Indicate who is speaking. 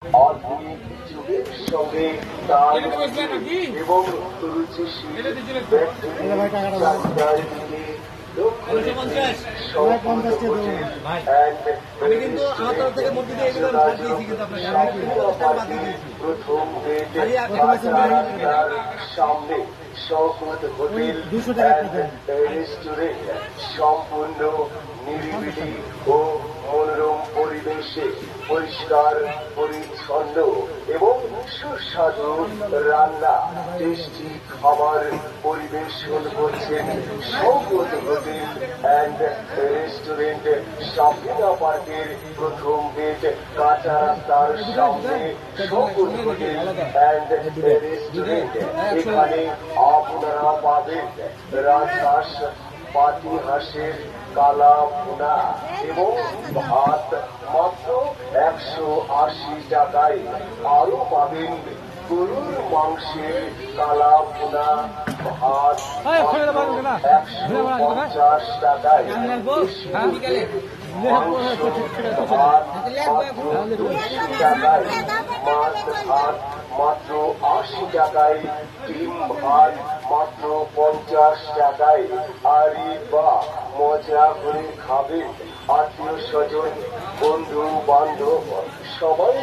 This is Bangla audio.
Speaker 1: আধুনিক যুগের সঙ্গে তাল এবং রুচিশীল চাহিদার দিকে প্রথম সামনে শওকত হোটেল রেস্টুরেন্ট সম্পূর্ণ নিরিবিলি ও মনোরম পরিবেশে পরিষ্কার পরিচ্ছন্ন এবং সুস্বাদু রান্না টেস্টি খাবার পরিবেশন করছেন শওকত হোটেল অ্যান্ড রেস্টুরেন্ট শাপিনা পার্কের প্রথম গেট কাঁচা রাস্তার সামনে শওকত হোটেল অ্যান্ড রেস্টুরেন্ট। এখানে আপনারা পাবেন রাজহাঁস, পাতি হাঁসের কালা ভুনা এবং ভাত মাত্র 180 টাকায়। আরো পাবেন গরুর মাংসের কালা ভুনা, ভাত 150 টাকায়। টাকায় মাছ ভাত মাত্র 80 টাকায়, ডিম ভাত মাত্র 50 টাকায়। আরে বাহ, মজা করে খাবেন, আত্মীয় স্বজন বন্ধু বান্ধব সবাই